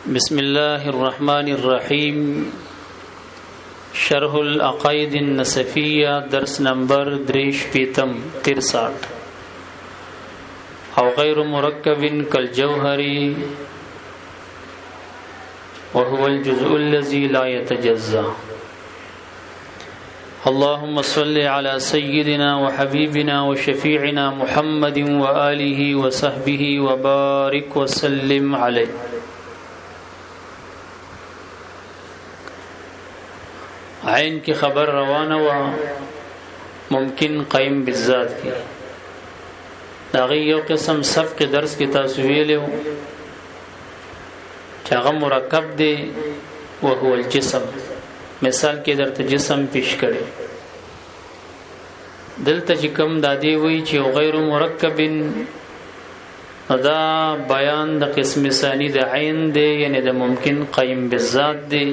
بسم الله الرحمن الرحيم. شرح العقائد النسفية درس نمبر 63 أو غير مركب كالجوهر وهو الجزء الذي لا يتجزأ. اللهم صل على سيدنا وحبيبنا وشفيعنا محمد وآله وصحبه وبارك وسلم عليه. عین کی خبر روانه و ممکن قیم بالذات کی داغی یو قسم سبق درس کی تاسو ویلو چې هغه مرکب دی وهو الجسم. مثال کې درته جسم پیش کړي دلته چې کوم دادی وی چې غیر مرکب دا بیان د قسم ثانی د عین دی یعنی د ممکن قیم بالذات دی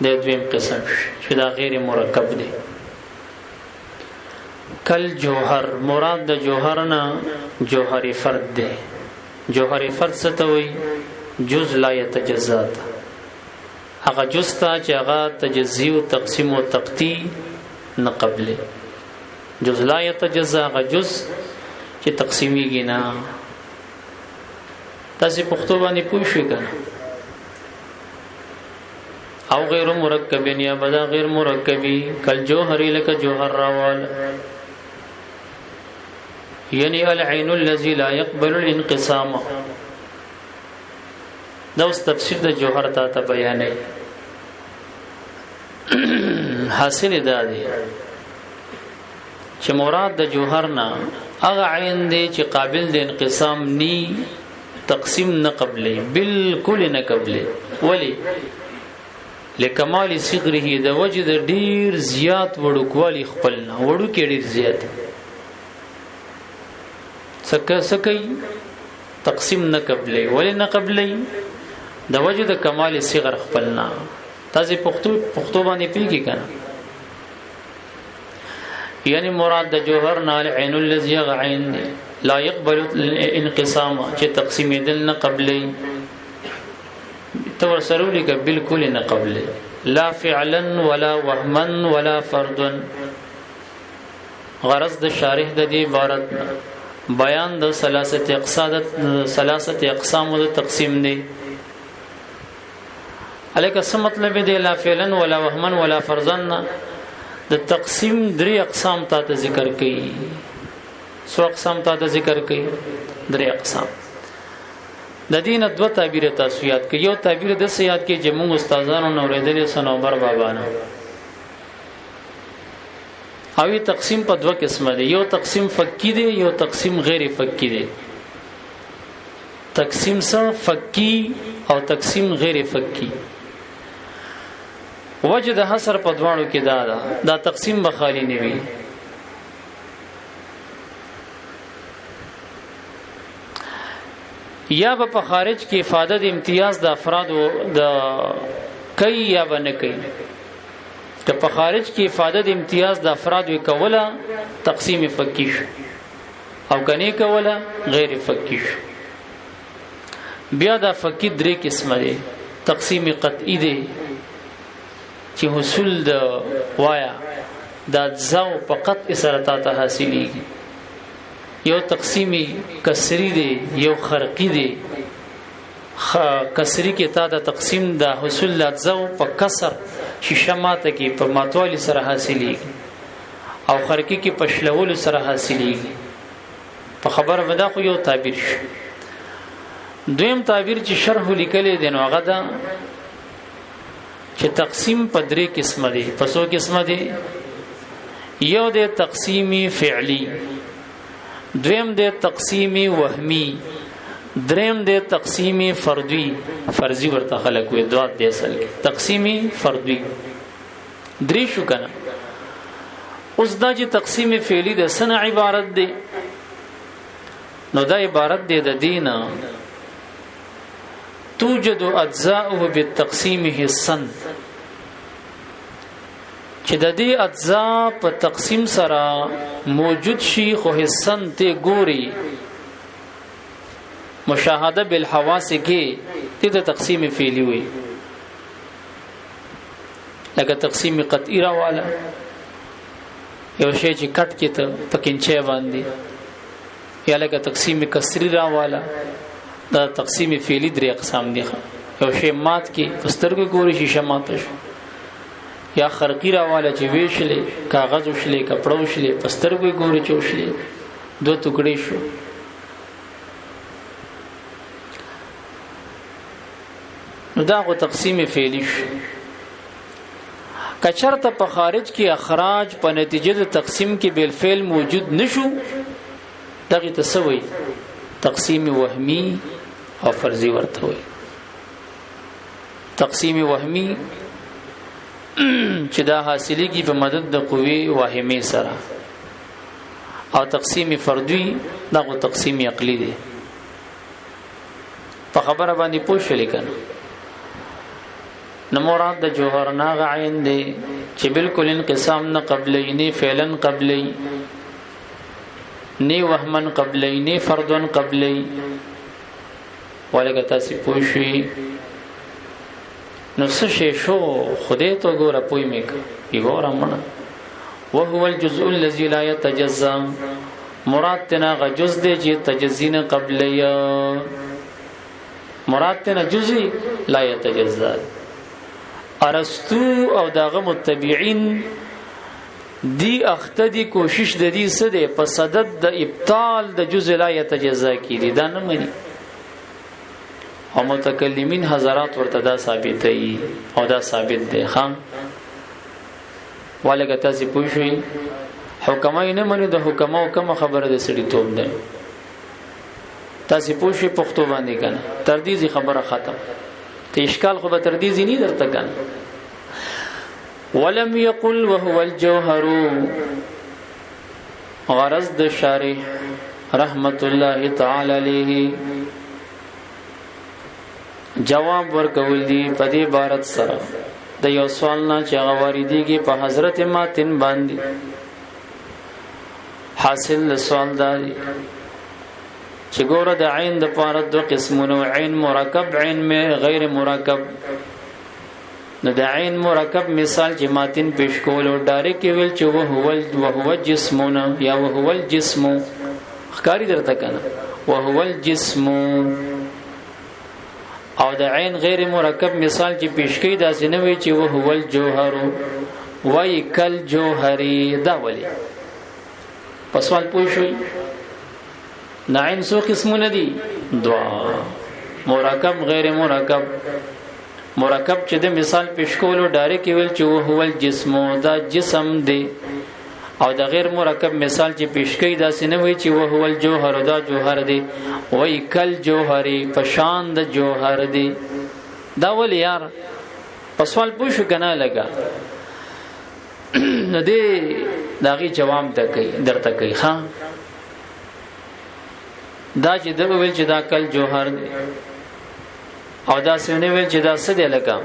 د دویم قسم چې دا غیر مرکب دی. کل جوهر مراد د جوهر نه جوهر فرد دی. جوهر فرد څه ته وایي؟ جز لا يتجزا. هغه جز ته چې هغه تجزی او تقسیم او تقطیع نه قبله. جز لا يتجزا هغه جز چې تقسیمیږي نه. تاسو پښتو باندې پوه شئ کنه. او غیر مرکب یا بدا غیر مرکبی کل جوهری لک جوهر راوال یعنی العین الذي لا يقبل الانقسام. دا اوس تفسیر د جوهر ته بیانې. حاصل دا دی چې مراد د جوهر نه هغه عین دی چې قابل د انقسام نی تقسیم نه قبلې بالکل نه قبلې. ولی لکمال صغره د وجد ډیر زیات وړوکوالی خپلنا وړو کې ډیر زیات سکه تقسیم نه قبلې ولی نه قبلې د وجد کمال صغر خپلنا. تاسو پښتو باندې پیږي کنه. یعنی مراد د جوهر نه العين الذي عين لا يقبل الانقسام چې تقسیم دل نه قبلې تور سرولی کا بالکل نه قبل لا فعلا ولا وهما ولا فرد. غرض د شارح د دې عبارت بیان د ثلاثه اقسام د تقسیم دی. الکه څه مطلب دی؟ لا فعلا ولا وهما ولا فرضا د تقسیم درې اقسام ته ذکر کړي. څو اقسام ته ذکر کړي؟ درې اقسام. د دین دو تعبیر تاسو یاد کړئ. یو تعبیر د سیاد کې چې موږ استادانو نو ورېدلې سنوبر بابا نه او یې تقسیم په دوه قسمه دی. یو تقسیم فقی دی یو تقسیم غیر فقی دی. تقسیم سره فقی او تقسیم غیر فقی. وجه د حصر په دواړو کې دا تقسیم بخالی نه وي. یا په خارج کې افاده د امتیاز د افراد د کوي یا بنه کوي. که په خارج کې افاده د امتیاز د افراد وکوله تقسیم فقی شو او کني کوله غیر فقی شو. بیا د فقی درې قسمه دي. تقسیم قطعی دی چې حصول د وایا د اجزاء په قطع سره ته حاصلېږي. یو تقسیمی کسری دی یو خرقی دی. کسری کې تا د تقسیم د حصول اجزاء په کسر شیشه ماته کې په ماتوالي سره حاصلېږي او خرقی کې په شلول سره حاصلېږي. په خبره ودا خو یو تعبیر شو. دویم تعبیر چې شرح لیکلې دی نو هغه دا چې تقسیم په درې قسمه دی. په څو قسمه دی؟ یو د تقسیمی فعلی، دویم د تقسیمی وهمی، دریم د تقسیمی فردی. فرضی ورته خلق وي دوات دی اصل تقسیمی فردی. درې شو کنه. اوس دا چې تقسیم فعلی د سنه عبارت دی نو دا عبارت دی د دینه توجد اجزاؤه بالتقسیم حسن چې د دې اجزاء په تقسیم سره موجود شي خو حسن ته ګوري مشاهده بالحواس کې دې تقسیم فعلی وي لکه تقسیم قطعی راواله یو شی چې کټ کې ته پکینچه باندې یا لکه تقسیم کسری راواله دا تقسیم فعلی درې اقسام دي یو شی مات کې پسترګو ګوري شیشه مات شو یا خرقی راواله چې ویشلې کاغذ وشلې کپړه وشلې پسترګو ګوري چې وشلې دو ټوکړې شو نو دا غو تقسیم فعلی شو کچرته په خارج کې اخراج په نتیجه د تقسیم کې بالفعل موجود نشو دغه تسوي تقسیم وهمی او فرضی ورته وي تقسیم وهمی چې دا حاصلېږي په مدد د قوی واهمه سره او تقسیم فردی دغه تقسیم عقلی دی په خبره باندې پوښتنه کنه نو مراد د جوهر ناغ عین دی چې بالکل انقسام نه قبلی نه فعلا قبلی نه وهمن قبلی نه فردن قبلی ولکه تاسو پوښی نو څه شی شو خدای ته ګوره پوي میک یګور امنه وهو الجزء الذي لا يتجزا مراد تنا غ جزء دی چې تجزین قبلی مراد تنا جزء لا يتجزا ارسطو او داغه متبعين دی اختدی کوشش د دې سده په صدد د ابطال د جزء لا يتجزا کی دي دا نه مني او متکلمین حضرات ورته دا ثابت دي او دا ثابت دي خام ولګه تاسو پوښی حکمای نه منو د حکماو کوم خبره د سړي توپ ده تاسو پوښی پښتو باندې کنه تردیزی خبره ختم ته اشکال خو به تردیزی نه درته کنه ولم يقل وهو الجوهر غرض د شارح رحمت الله تعالی علیه جواب ورکول دي په دې عبارت سره د یو سوال نه چې غواړي په حضرت ماتن باندې حاصل سوال دی چې ګوره د عین د پاره دوه قسمونه عین مرکب عین غیر مرکب نو د عین مرکب مثال چې ماتن پیش کول او ډایرک ویل چې وهو جسمونه یا وهو الجسم ښکاری درته کنه وهو الجسم او د عین غیر مرکب مثال چې پیش کړي دا سينوي چې وهو الجوهر وای کل جوهری دا ولی پس سوال پوښوي نعین سو قسمونه دي دوا مرکب غیر مرکب مرکب چې د مثال پیش کولو ډایرک ویل چې وهو الجسم دا جسم دی او د غیر مرکب مثال چې پیش کړي دا سينوي چې وهو الجوهر دا جوهر دی وای کل جوهری پشان د جوهر دی دا ول یار په سوال پوښو کنه لگا نو دې داغي جواب درته کوي ها دا چې د ویل چې دا کل جوهر دی او دا سونه ویل چې دا څه دی لگا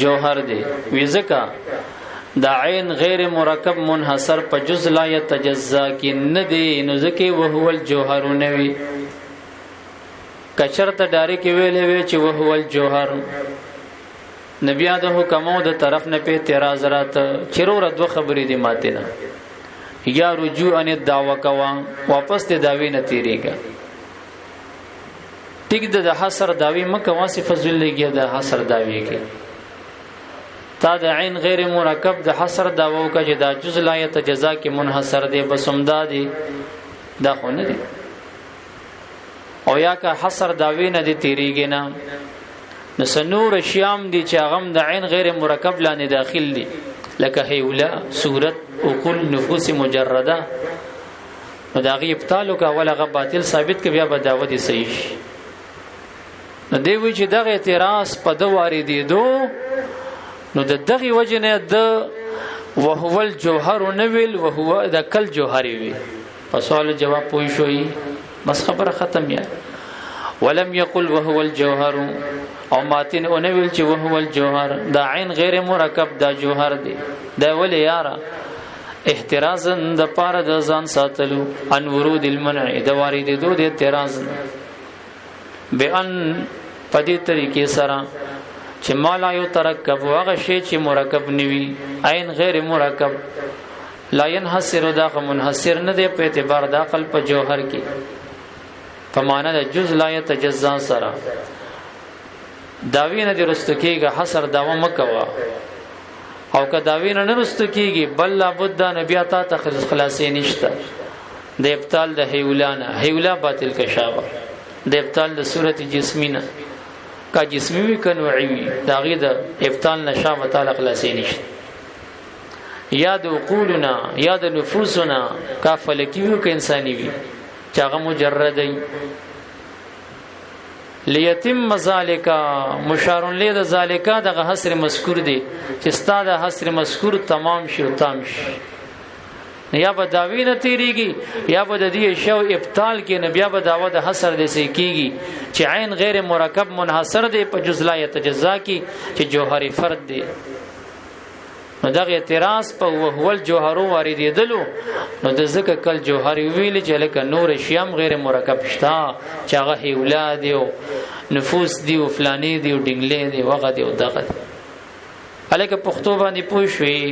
جوهر دی وځکا دا عین غیر مرکب منحصر په جزء لا يتجزا کې نه دی نو ځکه وهو الجوهر نوي کچرته ډاره کې ویلې وی چې وهو الجوهر نبی اده حکمو د طرف نه په اعتراض راته چیرور دوه خبرې دي ماته نه یا رجوع ان الدعوه کوا واپس ته داوی نه تیریږي ټیک د حصر داوی مکه واسه فضل لګي د حصر داوی کې تا د عین غیر مرکب د حصر داوو کا چې دا جزء لا يتجزا کې منحصر دی بس همدا دی دا خو نه دی او یا کا حصر داوی نه دی تیریږي نه نو سنور شیام دی چې غم د عین غیر مرکب لاندې داخل دی لکه هیولا صورت او کل نفوس مجرده نو دا غي ابطالو کا ولا غ باطل ثابت ک بیا بداوت صحیح نو دی وی چې دغه اعتراض په دواري دی دو نو د دغه وجنه د وهو الجوهر نویل وهو د کل جوهر وی په سوال جواب پوي شوي بس خبره ختم یا ولم يقل وهو الجوهر او ماتن اونویل چې وهو الجوهر دا عین غیر مرکب دا جوهر دی دا ول یارا احترازا د پاره د ځان ساتلو ان ورود المنع د وارد دو د اعتراض بأن پدې طریقې سره چې ما لا یترکب هغه شی چې مرکب نوي عین غیر مرکب لا ينحصر دا منحصر نه دی په اعتبار د عقل په جوهر کې په معنا د جز لا يتجزا سره داوی نه درست کېږي حصر داوا مکوا او که داوی نه درست کېږي بل لا بد نبی عطا تخصص خلاصې نشته د ابطال د هیولانا هیولا باطل کشابه د ابطال د صورت جسمینه کا جسمی وی کنوعی وی داغه د ابطال نشابه تعالی خلاصې نشته یا د عقولنا یا د نفوسنا کا فلکی وی ک انساني وی چاغه مجردی لیتم ذالک مشار لید ذالک دغه حصر مذکور دی چې ستاد حصر مذکور تمام شي او تام شي یا به داوی نه تیریږي یا به د دې شو ابطال کې نه بیا به داوا د حصر د سې کیږي چې عین غیر مرکب منحصر دی په جز لا یتجزا کې چې جوهری فرد دی نو دغه اعتراض په وهو الجوهر واردېدلو نو د ذکر کل جوهری ویل چې لکه نور شیام غیر مرکب شتا چې هغه اولاد دی او نفوس دی او فلانی دی او ډنګلې دی وغه دی او دغه الکه پښتو باندې پوښوي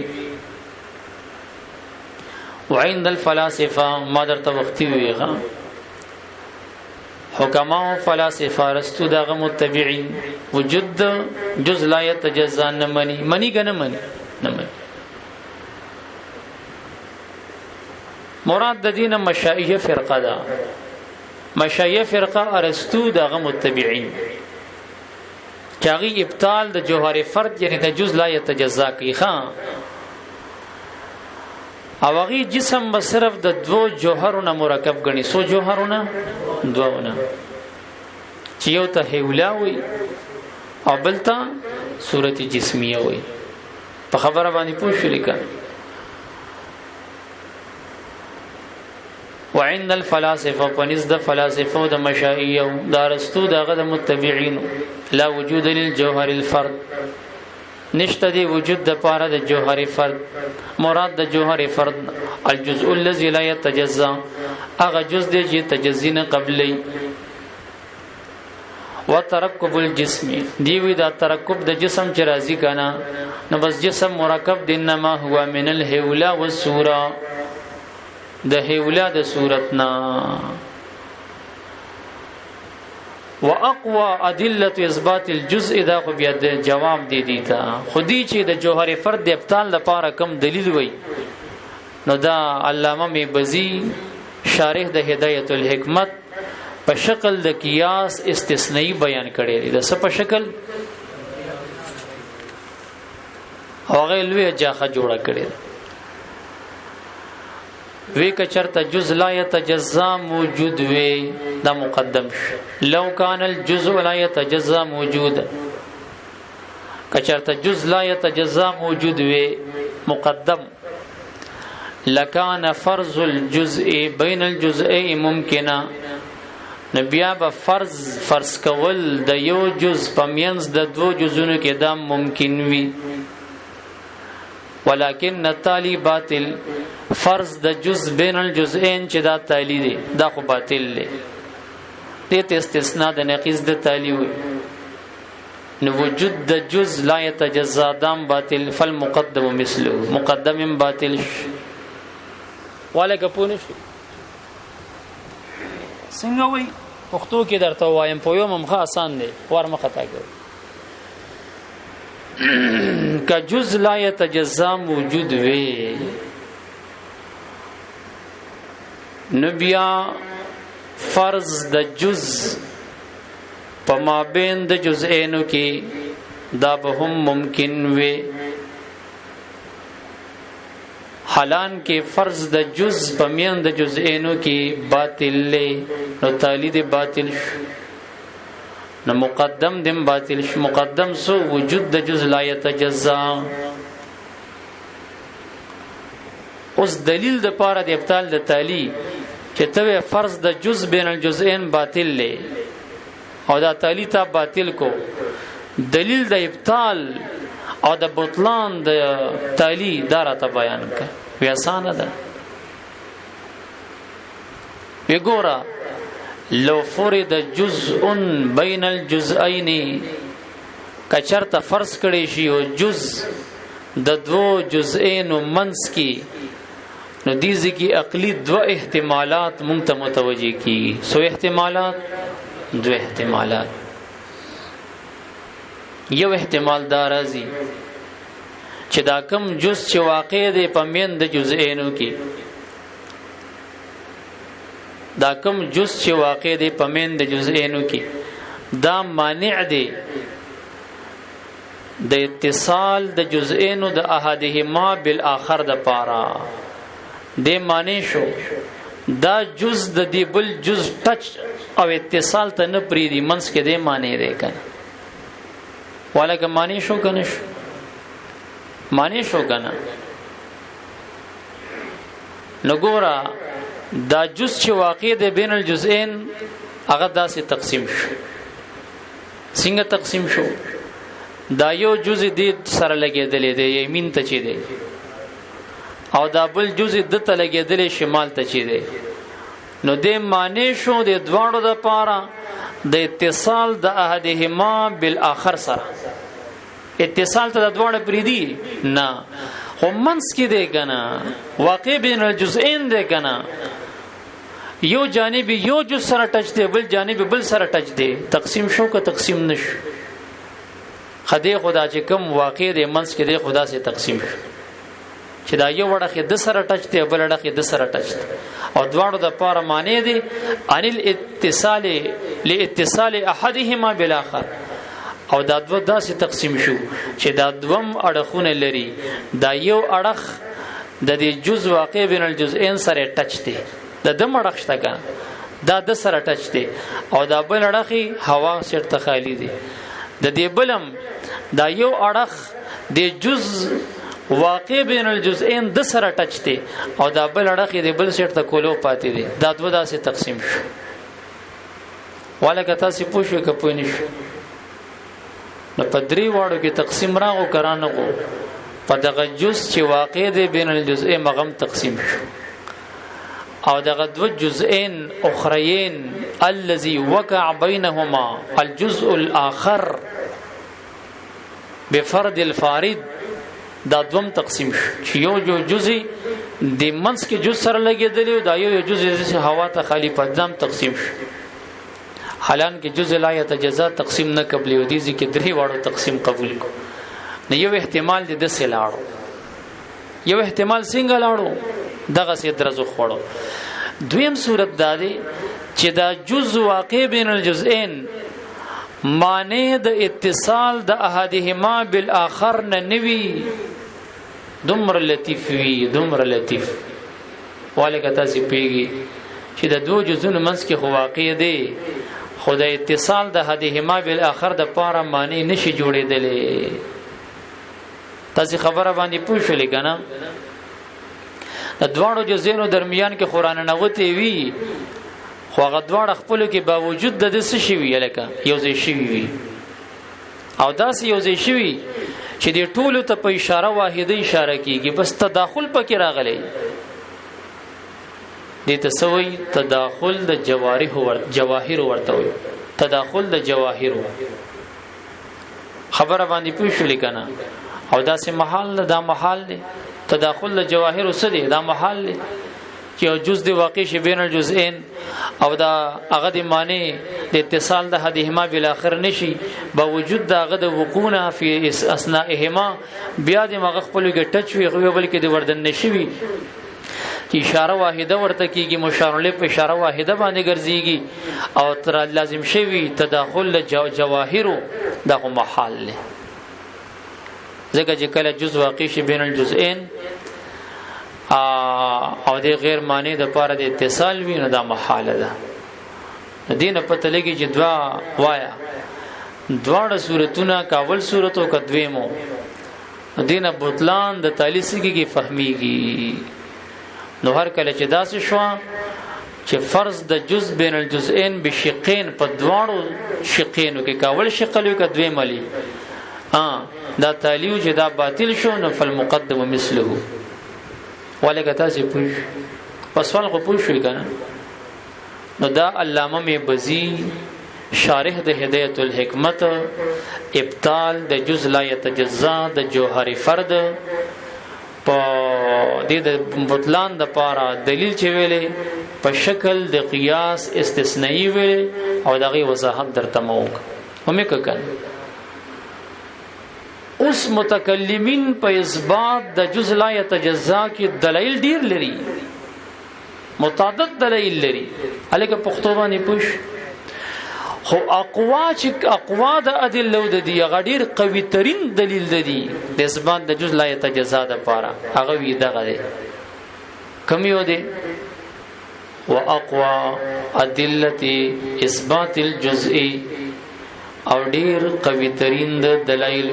وعند الفلاسفه ما درته وختي ویغه حکما او فلاسفه رستو دغه متبعين وجود جز لا يتجزا منی کنه منی مراد د دینه مشایخ فرقه ده مشایخ فرقه ارسطو دغه متبعين چاغي ابطال د جوهر فرد یعنی د جز لا يتجزا کی خان او هغه جسم به صرف د دو جوهرونو مرکب غني سو جوهرونه دوونه چې یو ته هیولا وي او بل ته صورت جسمیه وي په خبره باندې پوښښ لیکه وعند الفلاسفه فنزد فلاسفه د مشایخ د ارسطو دغه د متبعين لا وجود للجوهر الفرد نشته دی وجود د پاره د جوهر فرد مراد د جوهر فرد الجزء الذي لا يتجزا هغه جز دی چې تجزینه قبلی وترکب الجسم دی وی دا ترکب د جسم چې راضی کنا نو بس جسم مرکب دینما هو من الهولا والصوره د هولا د صورتنا واقوى ادله اثبات الجزء دا خو بیا د جواب دی تا خودی چې د جوهر فرد د ابطال لپاره کم دلیل وای نو دا علامه میبزی شارح د هدایت الحکمت په شکل د قیاس استثنایی بیان کړی دی د څه په شکل هغه لوی جاخه جوړه کړی وی کچرته جز لا يتجزا موجود وی دا مقدم لو کان الجزء لا يتجزا موجود کچرته جز لا يتجزا موجود وی مقدم لکان فرض الجزء بین الجزئین ممکنه نبیا به فرض کول د یو جز پمینز د دو جزونو کې دا ممکن وی ولکن التالی باطل فرض د جز بین الجزئین چې دا تالی دی دا خو باطل دی دې استثناء د نقیض د تالی وي نو وجود د جز لا يتجزا دام باطل فالمقدم مثله مقدم باطل والګه پونه شي څنګه وي پښتو کې درته وایم په یو مخه آسان دی ور مخه تاګو کا جز لا يتجزا موجود وي نبیا فرض د جز په مابین د جزئینو کې دا به هم ممکن وي حالان کې فرض د جز په میان د جزئینو کې باطل له نو تعالی د باطل نو مقدم دم باطل مقدم سو وجود د جز لا يتجزا اوس دلیل د پاره د ابطال د تعالی چې ته فرض د جز بین الجزئین باطل له او دا تعالی ته باطل کو دلیل د ابطال او د بطلان د تعالی دارته بیان ک وی آسان ده وګوره لو فرض جزء بین الجزئین کچرته فرض کړي شي او جز د دو جزئین منس کی نو دیزی کی عقلی دو احتمالات مونږ ته متوجي کی سو احتمالات دو احتمالات یو احتمال دا راځي چې دا کم جز چې واقع دی په من د جزئینو کې دا کم جز چې واقع دی په من د جزئینو کې دا مانع دی د اتصال د جزئینو د احدهما بالآخر د پارا د معنی شو دا جز د دی بل جز ټچ او اتصال ته نه پریدي منس کې د معنی دی کنه ولکه معنی شو کنه معنی شو کنه نګورا دا جز چې واقع دی بین الجزئین هغه داسې تقسیم شو څنګه تقسیم شو دا یو جزء دی سره لګیدلې دی یمین ته چي دی او دا بل جزء د ته لګیدلې شمال ته چي دی نو د معنی شو د دواړو د پاره د اتصال د احدهما بالآخر سره اتصال ته د دواړو پریدي نه خو منس کې دی کنه واقع بین الجزئین دی کنه یو جانب یو جز سره ټچ دی بل جانب بل سره ټچ دی تقسیم شو که تقسیم نشو خدای خدا چې کوم واقع دی منس کې دی خدا سے تقسیم شو چې دا یو وړه د سره ټچ دی بل وړه د سره ټچ دی او دواړو د پاره معنی دی ان الاتصال لاتصال احدهما بالاخر او دا دو داسې تقسیم شو چې دا دوم اړخونه لري دا یو اړخ د دې جز واقع بین الجزئین سره ټچ دی د دم اړخ شته کنه دا د سره ټچ دی او دا بل اړخي هوا سره تخالی دی د دې بلم دا یو اړخ د جز واقع بین الجزئین د سره ټچ دی او دا بل اړخ د بل سره ته کولو پاتې دی دا دوه داسې تقسیم شو ولکه تاسو پوښښ کپوی نشو نو په درې واړو کې تقسیم راغو کرانه کو په دغه جز چې واقع دی بین الجزئین مغم تقسیم شو او دغه دو جزئین اخرین الذي وقع بينهما الجزء الاخر بفرد الفارد دا دوم تقسیم شو یو جو جزئی د منس کې جز سره لګیدلی دا یو جزئی چې هوا ته خالی پدام تقسیم شو حالان کې جزء لا يتجزا تقسیم نه قبلي او دي چې درې واړو تقسیم قبول کو نو یو احتمال د سه لاړو یو احتمال څنګه لاړو دغه سي درزو خوړو دویم صورت دا دی چې دا جز واقع بین الجزئین معنی د اتصال د احدهما بالاخر نه نوي دمر لطیف وی دمر لطیف والک تاسو پیږي چې د دوه جزونو منځ کې خو واقع دی خدای اتصال د احدهما بالاخر د پاره معنی نشي جوړېدلې تاسو خبره باندې پوښښلې کنه د دواړو جزینو درمیان کې قران نغوتی وی خو هغه دواړه خپل کې باوجود د څه شي وی لکه یو ځای شي وی او داس یو ځای شي چې د ټولو ته په اشاره واحده اشاره کیږي بس تداخل پکې راغلی د تسوی تداخل د جواهر ورته وي تداخل د جواهر خبره باندې پوښښلې کنه او داسې محال دا محال دی تداخل د جواهر وسدي دا محل چې او جز دی واقع شي بین الجزئین او دا هغه د معنی د اتصال د حدهما بالاخر نشي باوجود دا هغه د وقوعه فی اثناءهما بیا د مغه خپل کې ټچ وی خو بلکې د وردن نشي وی چې اشاره واحده ورته کیږي مشار له په اشاره واحده باندې ګرځيږي او تر لازم شوی تداخل جواهر دغه محل له ځکه چې کله جز واقع شي بین الجزئین او د غیر معنی د پاره د اتصال ویني دا محاله ده دینه پته لګي چې دوا وایا دواړه صورتونه کاول صورت او کدویمو دینه بوتلان د تالیسګي کې فهميږي نو هر کله چې داسې شو چې فرض د جز بین الجزئین بشقین په دواړو شقینو کې کاول شقلو کدویملی دا تالیو چې دا باطل شو نو فالمقدم مثله ولکه تاسو پوښ پس ول خو پوښ شو کنه نو دا علامه مبزی شارح د هدایت الحکمت ابطال د جز لا یتجزا د جوهر فرد په دې د بطلان د پاره دلیل چې ویلې په شکل د قیاس استثنایی ویلې او دغه وضاحت درته موک همې ککن اوس متکلمین په اثبات د جز لا یتجزا کې دلایل ډیر لري متعدد دلایل لري الکه پښتو باندې پوښ خو اقوا د ادله د دی غډیر قوي ترين دلیل د دی د اثبات د جز لا یتجزا د پاره هغه وی دغه دی کم یو دی واقوا ادله اثبات الجزء او ډیر قوي ترين د دلایل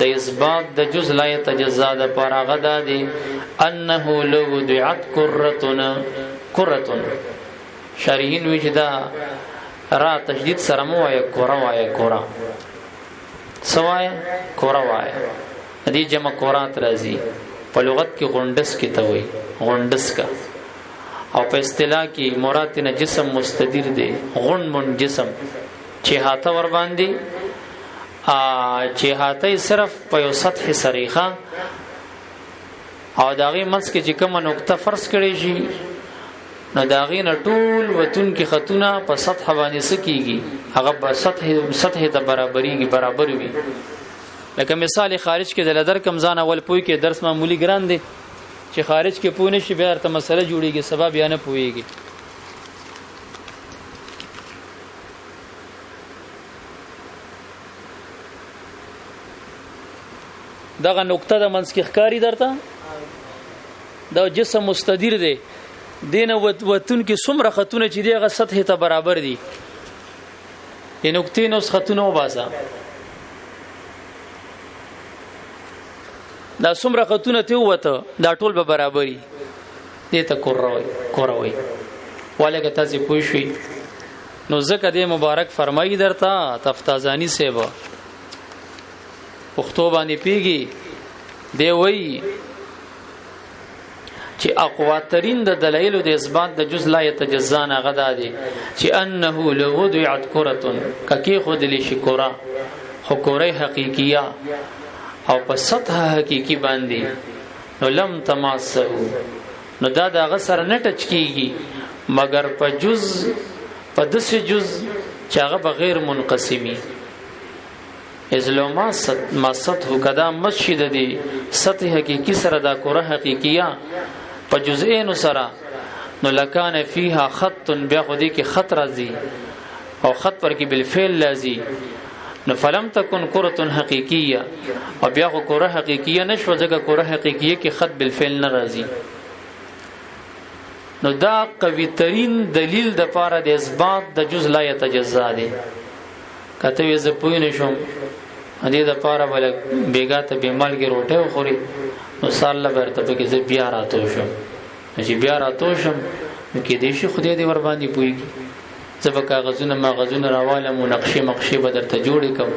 د اثبات د جز لا یتجزا د پاره غدا دی انه لو دعت قرتن شارحین وجدا را تشدید سره مو وای کورا سوای کورا وای دې جمع کورات راځي په لغت کې غونډس کې ته وای غونډس کا او په اصطلاح کې مراد نه جسم مستدیر دی غون من جسم چې هاته ور باندې چې هاته صرف په یو سطح سریخه او داغه منځ کې چې کومه نقطه فرض کړي شي نو داغین ټول وتون کې خطونه په سطح باندې سکیږي هغه په سطح ته برابر وي لکه مثال خارج کې د لدر کمزان اول پوي کې درس معمولی ګران دي چې خارج کې پونه شي بیا ته مسله جوړيږي سبب یا نه پويږي دغه نقطه د منځ کې ښکاری درته دا جسم مستدیر دی دینه وتون کې څومره خطونه چې دغه سطح ته برابر دي یې نقطې نو خطونه وباسه دا څومره خطونه ته وته دا ټول به برابرۍ دې ته کوروي ولکه تاسو پوښوي نو زکه دې مبارک فرمایي درته تفتازانی سیبا پښتو باندې پیږي دی وایي چې اقوا ترين د دلایل د اثبات د جز لا یتجزا نه غدا دي چې انه لغدعت قرتن ککی خود لشي کورا خو کورې حقیقیه او په سطح حقیقي باندې نو لم تماسه نو دا د غسر نه ټچ کیږي مگر په جز په دسه جز چې هغه بغیر منقسمی ازلو ما سطح کدا مسجد دی سطح حقیقی سره دا کوره حقیقیه په جزئین سره نو لکان فيها خط بیا خودی کې خط راځي او خط پر کې بالفعل لازم نو فلم تکن قرۃ حقیقیه او بیا خو کوره حقیقیه نشو ځکه کوره حقیقیه کې خط بالفعل نه راځي نو دا قوی ترین دلیل د پاره د اثبات د جز لا یتجزا دی کته وې ز پوی نشم دې د پاره بل بیګاته به مالګي روټه خوري نو سال برته کې ز بیا راتو شم چې بیا راتو شم کې دې شي خدای دې ور باندې پويږي زب کاغذونه ماغذونه راواله مو نقشې به درته جوړې کوم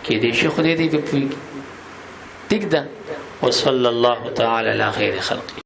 کې دې شي خدای دې پويږي ټیک ده وصلی الله تعالی علی خیر خلق